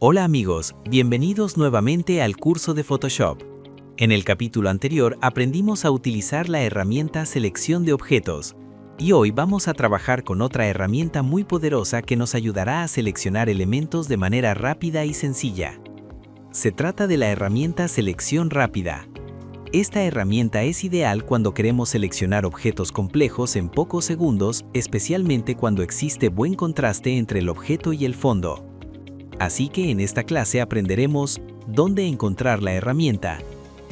Hola amigos, bienvenidos nuevamente al curso de Photoshop. En el capítulo anterior aprendimos a utilizar la herramienta Selección de objetos, y hoy vamos a trabajar con otra herramienta muy poderosa que nos ayudará a seleccionar elementos de manera rápida y sencilla. Se trata de la herramienta Selección Rápida. Esta herramienta es ideal cuando queremos seleccionar objetos complejos en pocos segundos, especialmente cuando existe buen contraste entre el objeto y el fondo. Así que en esta clase aprenderemos dónde encontrar la herramienta,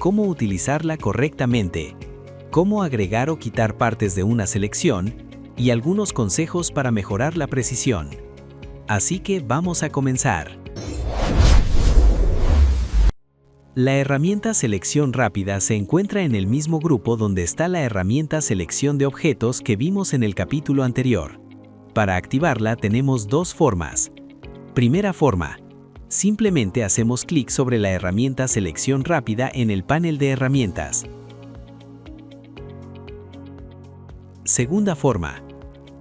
cómo utilizarla correctamente, cómo agregar o quitar partes de una selección y algunos consejos para mejorar la precisión. Así que vamos a comenzar. La herramienta Selección Rápida se encuentra en el mismo grupo donde está la herramienta Selección de objetos que vimos en el capítulo anterior. Para activarla tenemos dos formas. Primera forma. Simplemente hacemos clic sobre la herramienta Selección Rápida en el panel de herramientas. Segunda forma.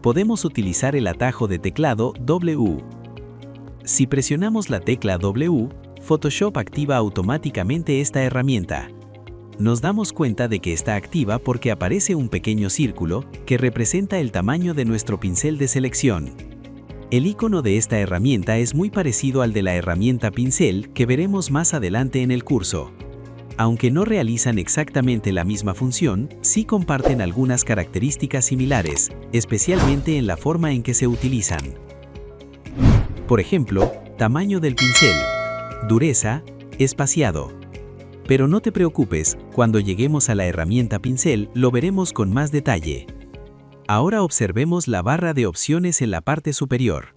Podemos utilizar el atajo de teclado W. Si presionamos la tecla W, Photoshop activa automáticamente esta herramienta. Nos damos cuenta de que está activa porque aparece un pequeño círculo que representa el tamaño de nuestro pincel de selección. El icono de esta herramienta es muy parecido al de la herramienta pincel que veremos más adelante en el curso. Aunque no realizan exactamente la misma función, sí comparten algunas características similares, especialmente en la forma en que se utilizan. Por ejemplo, tamaño del pincel, dureza, espaciado. Pero no te preocupes, cuando lleguemos a la herramienta pincel lo veremos con más detalle. Ahora observemos la barra de opciones en la parte superior.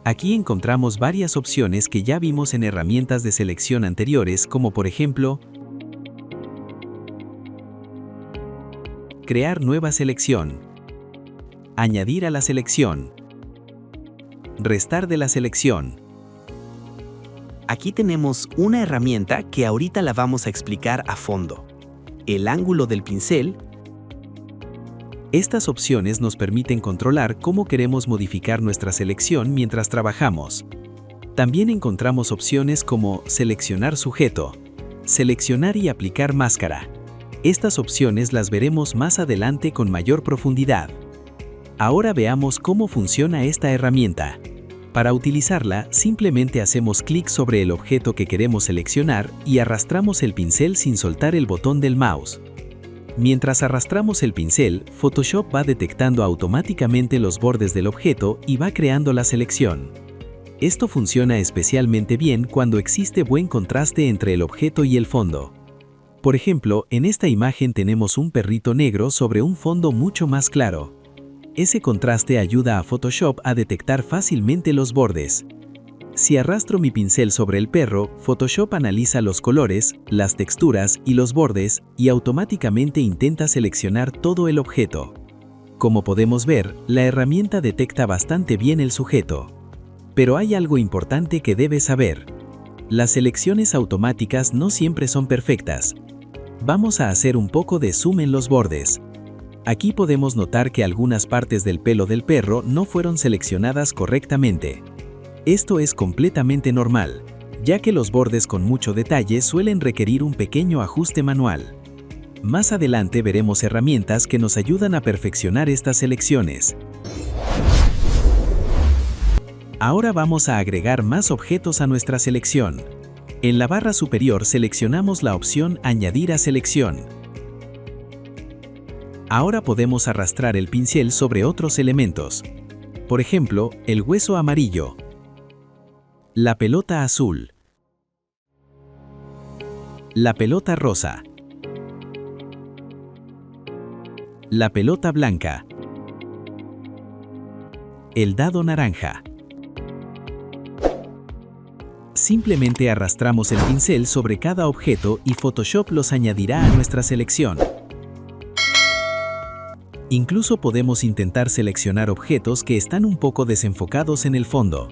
Aquí encontramos varias opciones que ya vimos en herramientas de selección anteriores, como por ejemplo, crear nueva selección, añadir a la selección, restar de la selección. Aquí tenemos una herramienta que ahorita la vamos a explicar a fondo. El ángulo del pincel. Estas opciones nos permiten controlar cómo queremos modificar nuestra selección mientras trabajamos. También encontramos opciones como seleccionar sujeto, seleccionar y aplicar máscara. Estas opciones las veremos más adelante con mayor profundidad. Ahora veamos cómo funciona esta herramienta. Para utilizarla, simplemente hacemos clic sobre el objeto que queremos seleccionar y arrastramos el pincel sin soltar el botón del mouse. Mientras arrastramos el pincel, Photoshop va detectando automáticamente los bordes del objeto y va creando la selección. Esto funciona especialmente bien cuando existe buen contraste entre el objeto y el fondo. Por ejemplo, en esta imagen tenemos un perrito negro sobre un fondo mucho más claro. Ese contraste ayuda a Photoshop a detectar fácilmente los bordes. Si arrastro mi pincel sobre el perro, Photoshop analiza los colores, las texturas y los bordes y automáticamente intenta seleccionar todo el objeto. Como podemos ver, la herramienta detecta bastante bien el sujeto. Pero hay algo importante que debes saber. Las selecciones automáticas no siempre son perfectas. Vamos a hacer un poco de zoom en los bordes. Aquí podemos notar que algunas partes del pelo del perro no fueron seleccionadas correctamente. Esto es completamente normal, ya que los bordes con mucho detalle suelen requerir un pequeño ajuste manual. Más adelante veremos herramientas que nos ayudan a perfeccionar estas selecciones. Ahora vamos a agregar más objetos a nuestra selección. En la barra superior seleccionamos la opción Añadir a selección. Ahora podemos arrastrar el pincel sobre otros elementos. Por ejemplo, el hueso amarillo, la pelota azul, la pelota rosa, la pelota blanca, el dado naranja. Simplemente arrastramos el pincel sobre cada objeto y Photoshop los añadirá a nuestra selección. Incluso podemos intentar seleccionar objetos que están un poco desenfocados en el fondo.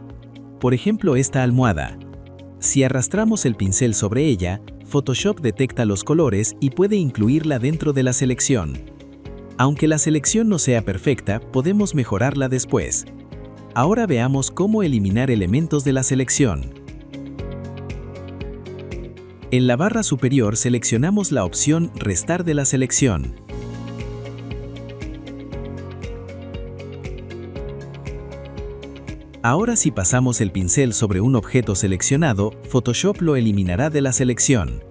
Por ejemplo, esta almohada. Si arrastramos el pincel sobre ella, Photoshop detecta los colores y puede incluirla dentro de la selección. Aunque la selección no sea perfecta, podemos mejorarla después. Ahora veamos cómo eliminar elementos de la selección. En la barra superior seleccionamos la opción Restar de la selección. Ahora si pasamos el pincel sobre un objeto seleccionado, Photoshop lo eliminará de la selección.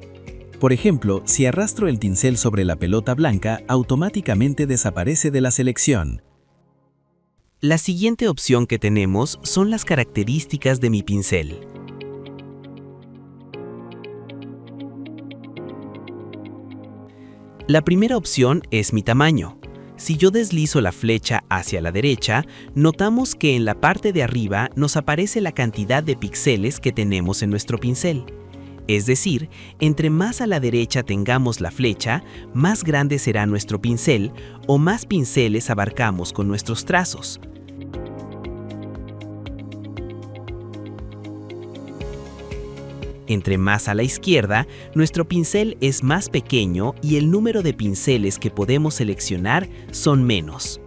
Por ejemplo, si arrastro el pincel sobre la pelota blanca, automáticamente desaparece de la selección. La siguiente opción que tenemos son las características de mi pincel. La primera opción es mi tamaño. Si yo deslizo la flecha hacia la derecha, notamos que en la parte de arriba nos aparece la cantidad de píxeles que tenemos en nuestro pincel. Es decir, entre más a la derecha tengamos la flecha, más grande será nuestro pincel o más pinceles abarcamos con nuestros trazos. Entre más a la izquierda, nuestro pincel es más pequeño y el número de pinceles que podemos seleccionar son menos.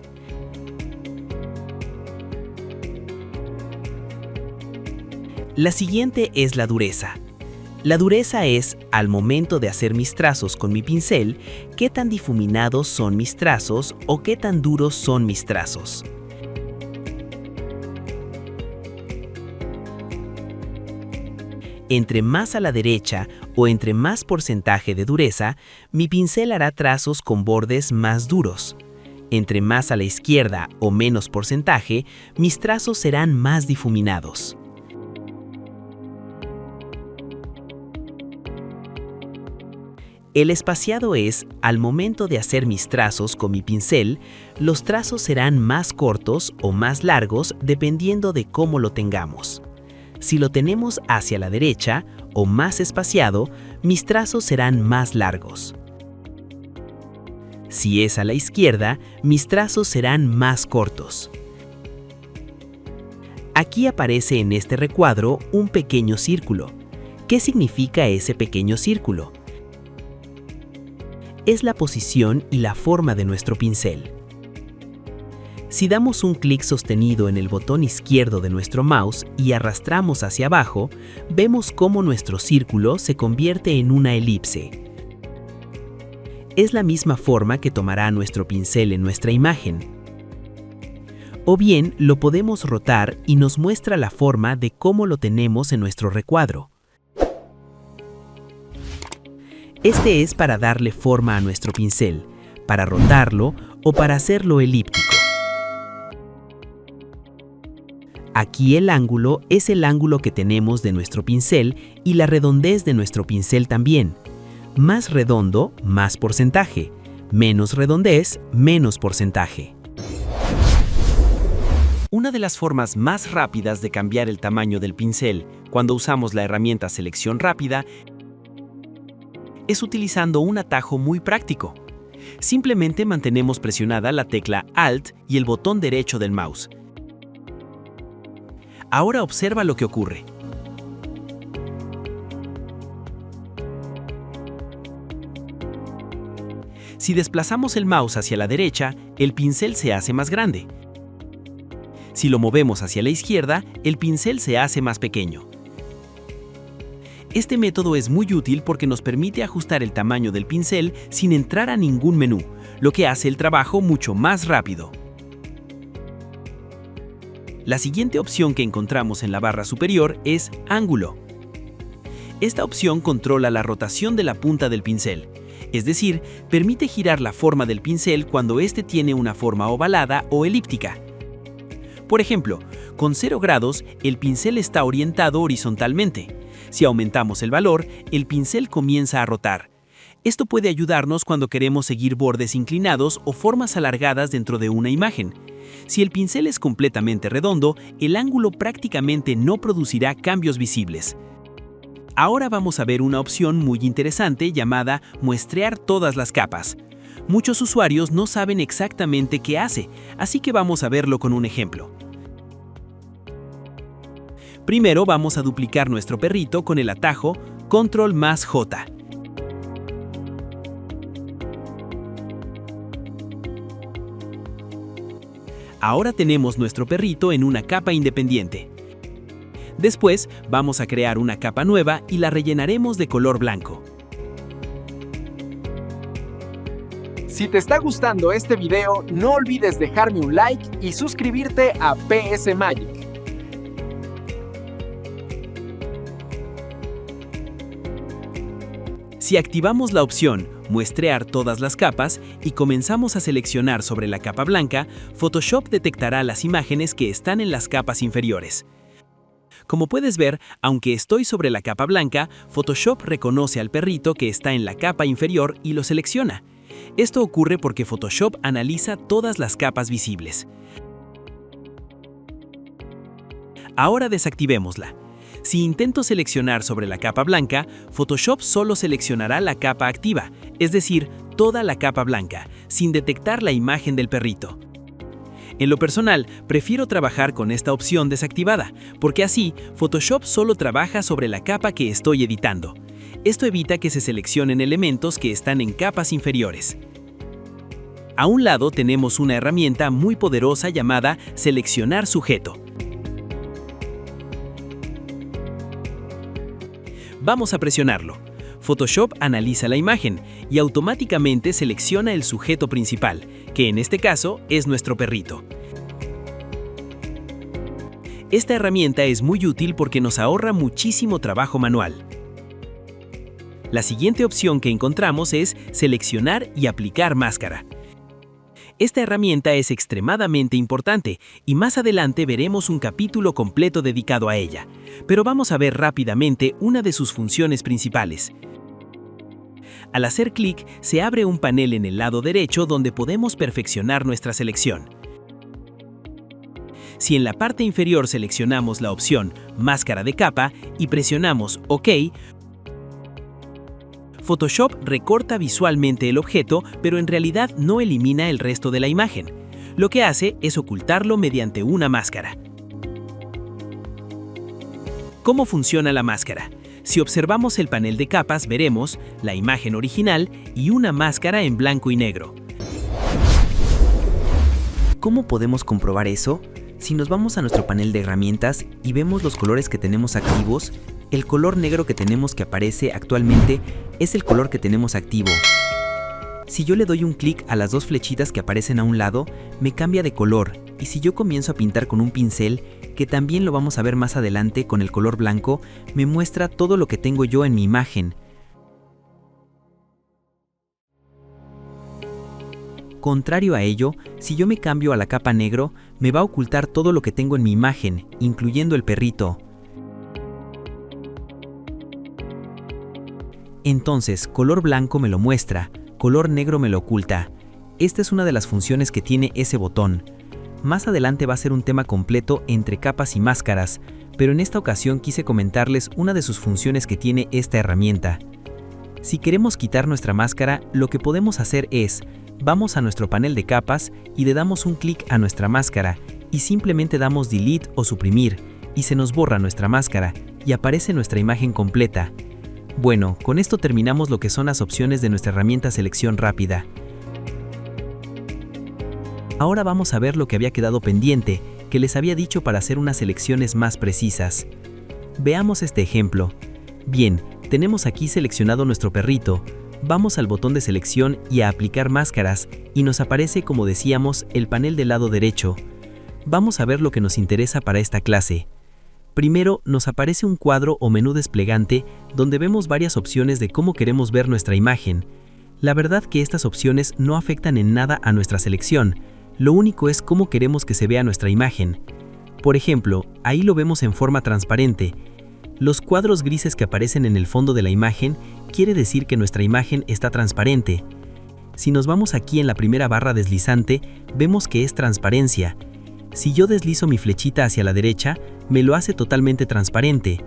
La siguiente es la dureza. La dureza es, al momento de hacer mis trazos con mi pincel, qué tan difuminados son mis trazos o qué tan duros son mis trazos. Entre más a la derecha o entre más porcentaje de dureza, mi pincel hará trazos con bordes más duros. Entre más a la izquierda o menos porcentaje, mis trazos serán más difuminados. El espaciado es, al momento de hacer mis trazos con mi pincel, los trazos serán más cortos o más largos dependiendo de cómo lo tengamos. Si lo tenemos hacia la derecha o más espaciado, mis trazos serán más largos. Si es a la izquierda, mis trazos serán más cortos. Aquí aparece en este recuadro un pequeño círculo. ¿Qué significa ese pequeño círculo? Es la posición y la forma de nuestro pincel. Si damos un clic sostenido en el botón izquierdo de nuestro mouse y arrastramos hacia abajo, vemos cómo nuestro círculo se convierte en una elipse. Es la misma forma que tomará nuestro pincel en nuestra imagen. O bien lo podemos rotar y nos muestra la forma de cómo lo tenemos en nuestro recuadro. Este es para darle forma a nuestro pincel, para rotarlo o para hacerlo elíptico. Aquí el ángulo es el ángulo que tenemos de nuestro pincel y la redondez de nuestro pincel también. Más redondo, más porcentaje. Menos redondez, menos porcentaje. Una de las formas más rápidas de cambiar el tamaño del pincel cuando usamos la herramienta Selección Rápida es utilizando un atajo muy práctico. Simplemente mantenemos presionada la tecla Alt y el botón derecho del mouse. Ahora observa lo que ocurre. Si desplazamos el mouse hacia la derecha, el pincel se hace más grande. Si lo movemos hacia la izquierda, el pincel se hace más pequeño. Este método es muy útil porque nos permite ajustar el tamaño del pincel sin entrar a ningún menú, lo que hace el trabajo mucho más rápido. La siguiente opción que encontramos en la barra superior es Ángulo. Esta opción controla la rotación de la punta del pincel, es decir, permite girar la forma del pincel cuando éste tiene una forma ovalada o elíptica. Por ejemplo, con 0 grados, el pincel está orientado horizontalmente. Si aumentamos el valor, el pincel comienza a rotar. Esto puede ayudarnos cuando queremos seguir bordes inclinados o formas alargadas dentro de una imagen. Si el pincel es completamente redondo, el ángulo prácticamente no producirá cambios visibles. Ahora vamos a ver una opción muy interesante llamada Muestrear todas las capas. Muchos usuarios no saben exactamente qué hace, así que vamos a verlo con un ejemplo. Primero vamos a duplicar nuestro perrito con el atajo Ctrl+J. Ahora tenemos nuestro perrito en una capa independiente. Después, vamos a crear una capa nueva y la rellenaremos de color blanco. Si te está gustando este video, no olvides dejarme un like y suscribirte a PS Magic. Si activamos la opción Muestrear todas las capas y comenzamos a seleccionar sobre la capa blanca, Photoshop detectará las imágenes que están en las capas inferiores. Como puedes ver, aunque estoy sobre la capa blanca, Photoshop reconoce al perrito que está en la capa inferior y lo selecciona. Esto ocurre porque Photoshop analiza todas las capas visibles. Ahora desactivémosla. Si intento seleccionar sobre la capa blanca, Photoshop solo seleccionará la capa activa, es decir, toda la capa blanca, sin detectar la imagen del perrito. En lo personal, prefiero trabajar con esta opción desactivada, porque así Photoshop solo trabaja sobre la capa que estoy editando. Esto evita que se seleccionen elementos que están en capas inferiores. A un lado tenemos una herramienta muy poderosa llamada Seleccionar sujeto. Vamos a presionarlo. Photoshop analiza la imagen y automáticamente selecciona el sujeto principal, que en este caso es nuestro perrito. Esta herramienta es muy útil porque nos ahorra muchísimo trabajo manual. La siguiente opción que encontramos es Seleccionar y aplicar máscara. Esta herramienta es extremadamente importante y más adelante veremos un capítulo completo dedicado a ella, pero vamos a ver rápidamente una de sus funciones principales. Al hacer clic, se abre un panel en el lado derecho donde podemos perfeccionar nuestra selección. Si en la parte inferior seleccionamos la opción Máscara de capa y presionamos OK, Photoshop recorta visualmente el objeto, pero en realidad no elimina el resto de la imagen. Lo que hace es ocultarlo mediante una máscara. ¿Cómo funciona la máscara? Si observamos el panel de capas, veremos la imagen original y una máscara en blanco y negro. ¿Cómo podemos comprobar eso? Si nos vamos a nuestro panel de herramientas y vemos los colores que tenemos activos, el color negro que tenemos que aparece actualmente es el color que tenemos activo. Si yo le doy un clic a las dos flechitas que aparecen a un lado, me cambia de color, y si yo comienzo a pintar con un pincel, que también lo vamos a ver más adelante con el color blanco, me muestra todo lo que tengo yo en mi imagen. Contrario a ello, si yo me cambio a la capa negro, me va a ocultar todo lo que tengo en mi imagen, incluyendo el perrito. Entonces, color blanco me lo muestra, color negro me lo oculta. Esta es una de las funciones que tiene ese botón. Más adelante va a ser un tema completo entre capas y máscaras, pero en esta ocasión quise comentarles una de sus funciones que tiene esta herramienta. Si queremos quitar nuestra máscara, lo que podemos hacer es, vamos a nuestro panel de capas y le damos un clic a nuestra máscara y simplemente damos Delete o Suprimir y se nos borra nuestra máscara y aparece nuestra imagen completa. Bueno, con esto terminamos lo que son las opciones de nuestra herramienta Selección Rápida. Ahora vamos a ver lo que había quedado pendiente, que les había dicho para hacer unas selecciones más precisas. Veamos este ejemplo. Bien, tenemos aquí seleccionado nuestro perrito. Vamos al botón de selección y a aplicar máscaras y nos aparece, como decíamos, el panel del lado derecho. Vamos a ver lo que nos interesa para esta clase. Primero, nos aparece un cuadro o menú desplegante donde vemos varias opciones de cómo queremos ver nuestra imagen. La verdad que estas opciones no afectan en nada a nuestra selección, lo único es cómo queremos que se vea nuestra imagen. Por ejemplo, ahí lo vemos en forma transparente. Los cuadros grises que aparecen en el fondo de la imagen quiere decir que nuestra imagen está transparente. Si nos vamos aquí en la primera barra deslizante, vemos que es transparencia. Si yo deslizo mi flechita hacia la derecha, me lo hace totalmente transparente.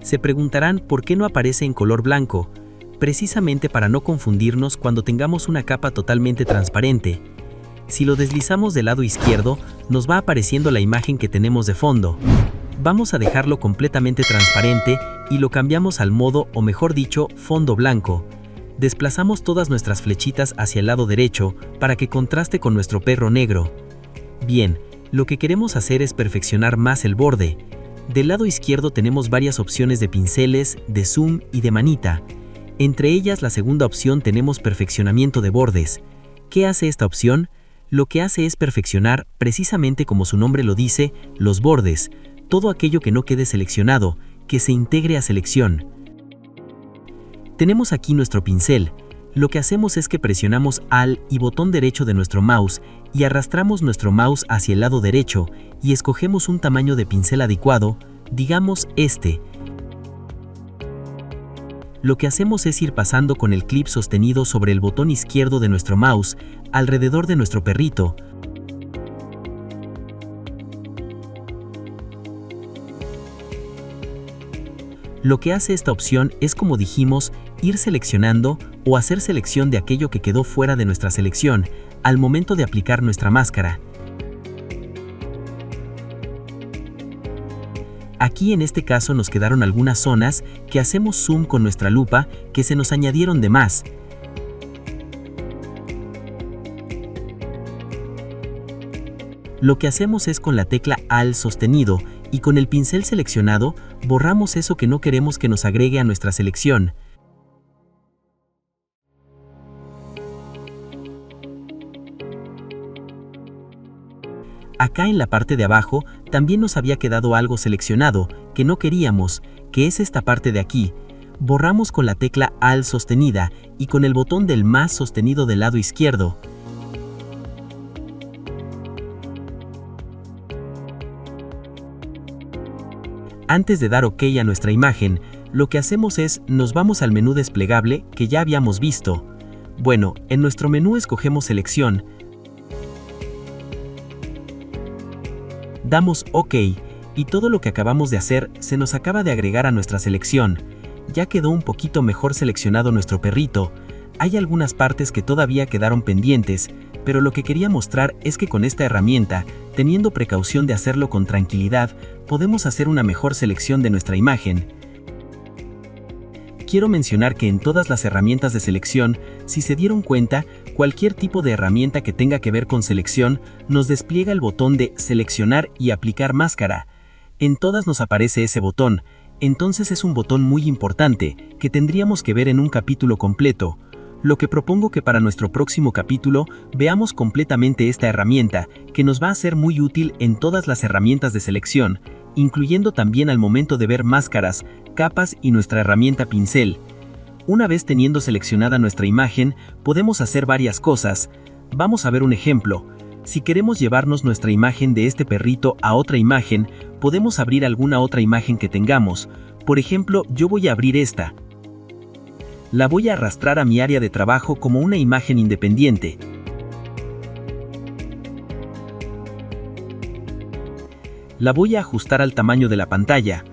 Se preguntarán por qué no aparece en color blanco. Precisamente para no confundirnos cuando tengamos una capa totalmente transparente. Si lo deslizamos del lado izquierdo, nos va apareciendo la imagen que tenemos de fondo. Vamos a dejarlo completamente transparente y lo cambiamos al modo, o mejor dicho, fondo blanco. Desplazamos todas nuestras flechitas hacia el lado derecho para que contraste con nuestro perro negro. Bien, lo que queremos hacer es perfeccionar más el borde. Del lado izquierdo tenemos varias opciones de pinceles, de zoom y de manita. Entre ellas, la segunda opción tenemos perfeccionamiento de bordes. ¿Qué hace esta opción? Lo que hace es perfeccionar, precisamente como su nombre lo dice, los bordes, todo aquello que no quede seleccionado, que se integre a selección. Tenemos aquí nuestro pincel. Lo que hacemos es que presionamos Alt y botón derecho de nuestro mouse y arrastramos nuestro mouse hacia el lado derecho y escogemos un tamaño de pincel adecuado, digamos este. Lo que hacemos es ir pasando con el clip sostenido sobre el botón izquierdo de nuestro mouse alrededor de nuestro perrito. Lo que hace esta opción es, como dijimos, ir seleccionando o hacer selección de aquello que quedó fuera de nuestra selección al momento de aplicar nuestra máscara. Aquí en este caso nos quedaron algunas zonas que hacemos zoom con nuestra lupa que se nos añadieron de más. Lo que hacemos es con la tecla Alt sostenido y con el pincel seleccionado borramos eso que no queremos que nos agregue a nuestra selección. Acá en la parte de abajo también nos había quedado algo seleccionado que no queríamos, que es esta parte de aquí. Borramos con la tecla Alt sostenida y con el botón del más sostenido del lado izquierdo. Antes de dar OK a nuestra imagen, lo que hacemos es nos vamos al menú desplegable que ya habíamos visto. Bueno, en nuestro menú escogemos selección. Damos OK y todo lo que acabamos de hacer se nos acaba de agregar a nuestra selección. Ya quedó un poquito mejor seleccionado nuestro perrito. Hay algunas partes que todavía quedaron pendientes, pero lo que quería mostrar es que con esta herramienta, teniendo precaución de hacerlo con tranquilidad, podemos hacer una mejor selección de nuestra imagen. Quiero mencionar que en todas las herramientas de selección, si se dieron cuenta, cualquier tipo de herramienta que tenga que ver con selección nos despliega el botón de seleccionar y aplicar máscara. En todas nos aparece ese botón, entonces es un botón muy importante que tendríamos que ver en un capítulo completo. Lo que propongo que para nuestro próximo capítulo veamos completamente esta herramienta, que nos va a ser muy útil en todas las herramientas de selección, incluyendo también al momento de ver máscaras, capas y nuestra herramienta pincel. Una vez teniendo seleccionada nuestra imagen, podemos hacer varias cosas. Vamos a ver un ejemplo. Si queremos llevarnos nuestra imagen de este perrito a otra imagen, podemos abrir alguna otra imagen que tengamos. Por ejemplo, yo voy a abrir esta. La voy a arrastrar a mi área de trabajo como una imagen independiente. La voy a ajustar al tamaño de la pantalla.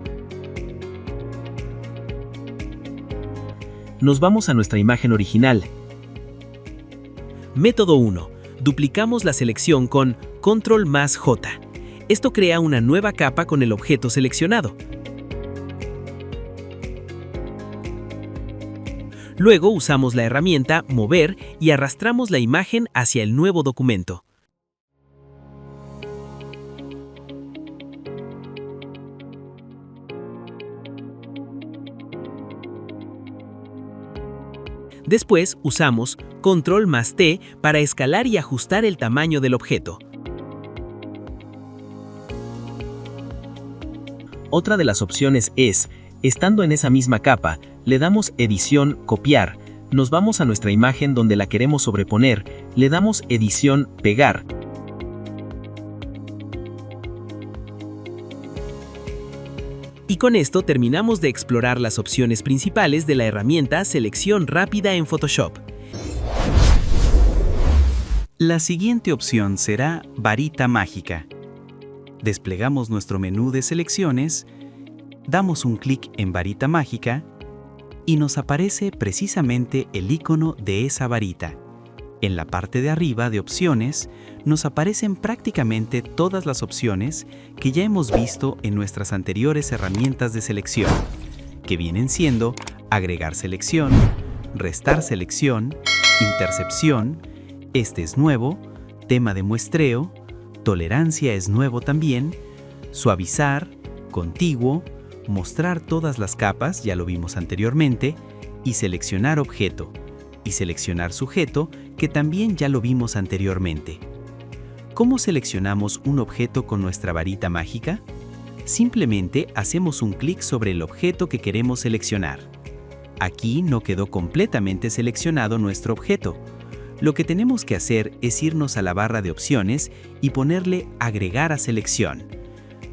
Nos vamos a nuestra imagen original. Método 1. Duplicamos la selección con Control más J. Esto crea una nueva capa con el objeto seleccionado. Luego usamos la herramienta Mover y arrastramos la imagen hacia el nuevo documento. Después usamos Control más T para escalar y ajustar el tamaño del objeto. Otra de las opciones es, estando en esa misma capa, le damos Edición, Copiar, nos vamos a nuestra imagen donde la queremos sobreponer, le damos Edición, Pegar. Y con esto terminamos de explorar las opciones principales de la herramienta Selección Rápida en Photoshop. La siguiente opción será Varita Mágica. Desplegamos nuestro menú de selecciones, damos un clic en Varita Mágica y nos aparece precisamente el icono de esa varita. En la parte de arriba de opciones nos aparecen prácticamente todas las opciones que ya hemos visto en nuestras anteriores herramientas de selección, que vienen siendo agregar selección, restar selección, intercepción, este es nuevo, tema de muestreo, tolerancia es nuevo también, suavizar, contiguo, mostrar todas las capas, ya lo vimos anteriormente, y seleccionar objeto, y seleccionar sujeto, que también ya lo vimos anteriormente. ¿Cómo seleccionamos un objeto con nuestra varita mágica? Simplemente hacemos un clic sobre el objeto que queremos seleccionar. Aquí no quedó completamente seleccionado nuestro objeto. Lo que tenemos que hacer es irnos a la barra de opciones y ponerle Agregar a selección.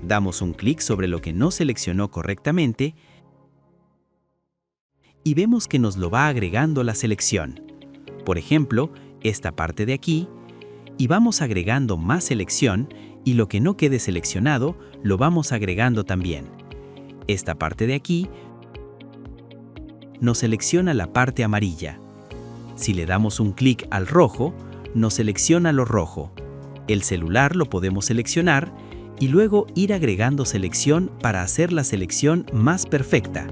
Damos un clic sobre lo que no seleccionó correctamente y vemos que nos lo va agregando la selección. Por ejemplo, esta parte de aquí, y vamos agregando más selección y lo que no quede seleccionado lo vamos agregando también. Esta parte de aquí nos selecciona la parte amarilla. Si le damos un clic al rojo, nos selecciona lo rojo. El celular lo podemos seleccionar y luego ir agregando selección para hacer la selección más perfecta.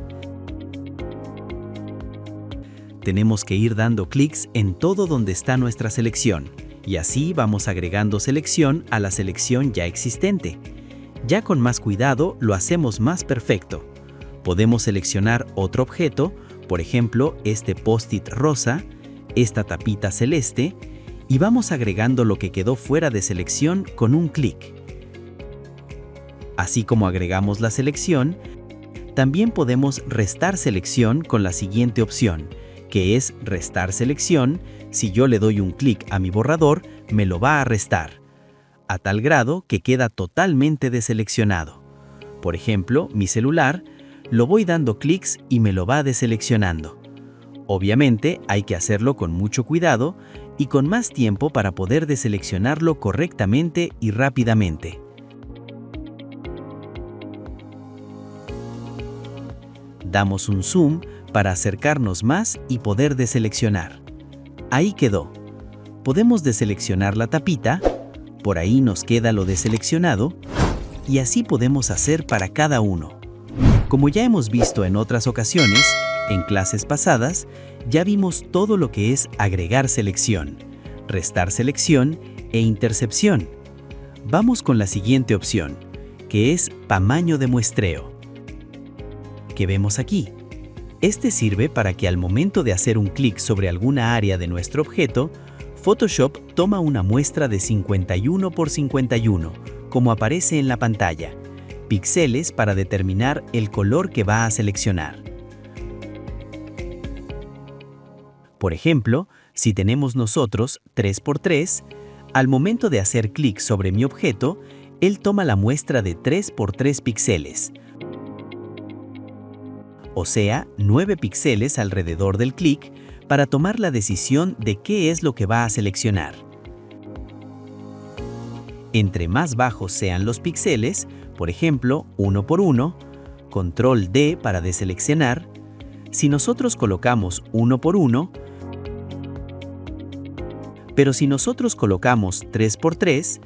Tenemos que ir dando clics en todo donde está nuestra selección, y así vamos agregando selección a la selección ya existente. Ya con más cuidado lo hacemos más perfecto. Podemos seleccionar otro objeto, por ejemplo, este post-it rosa, esta tapita celeste, y vamos agregando lo que quedó fuera de selección con un clic. Así como agregamos la selección, también podemos restar selección con la siguiente opción, que es restar selección. Si yo le doy un clic a mi borrador, me lo va a restar, a tal grado que queda totalmente deseleccionado. Por ejemplo, mi celular, lo voy dando clics y me lo va deseleccionando. Obviamente hay que hacerlo con mucho cuidado y con más tiempo para poder deseleccionarlo correctamente y rápidamente. Damos un zoom para acercarnos más y poder deseleccionar. Ahí quedó. Podemos deseleccionar la tapita, por ahí nos queda lo deseleccionado, y así podemos hacer para cada uno. Como ya hemos visto en otras ocasiones, en clases pasadas, ya vimos todo lo que es agregar selección, restar selección e intercepción. Vamos con la siguiente opción, que es tamaño de muestreo. ¿Qué vemos aquí? Este sirve para que al momento de hacer un clic sobre alguna área de nuestro objeto, Photoshop toma una muestra de 51 por 51, como aparece en la pantalla, píxeles para determinar el color que va a seleccionar. Por ejemplo, si tenemos nosotros 3x3, al momento de hacer clic sobre mi objeto, él toma la muestra de 3 por 3 píxeles, o sea, 9 píxeles alrededor del clic, para tomar la decisión de qué es lo que va a seleccionar. Entre más bajos sean los píxeles, por ejemplo, 1 por 1, control D para deseleccionar, si nosotros colocamos 1 por 1, pero si nosotros colocamos 3 por 3,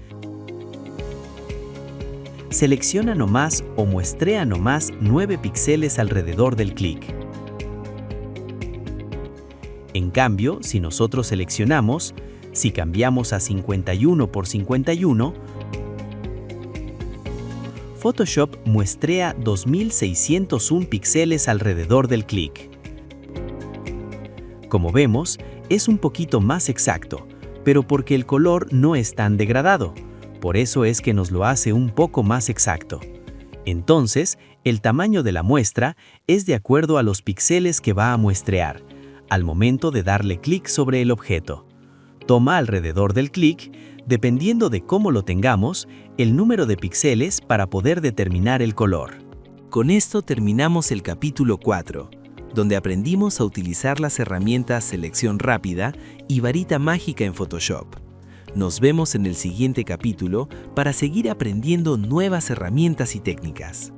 selecciona nomás o muestrea nomás 9 píxeles alrededor del clic. En cambio, si nosotros seleccionamos, si cambiamos a 51 por 51, Photoshop muestrea 2601 píxeles alrededor del clic. Como vemos, es un poquito más exacto, pero porque el color no es tan degradado. Por eso es que nos lo hace un poco más exacto. Entonces, el tamaño de la muestra es de acuerdo a los píxeles que va a muestrear, al momento de darle clic sobre el objeto. Toma alrededor del clic, dependiendo de cómo lo tengamos, el número de píxeles para poder determinar el color. Con esto terminamos el capítulo 4, donde aprendimos a utilizar las herramientas selección rápida y varita mágica en Photoshop. Nos vemos en el siguiente capítulo para seguir aprendiendo nuevas herramientas y técnicas.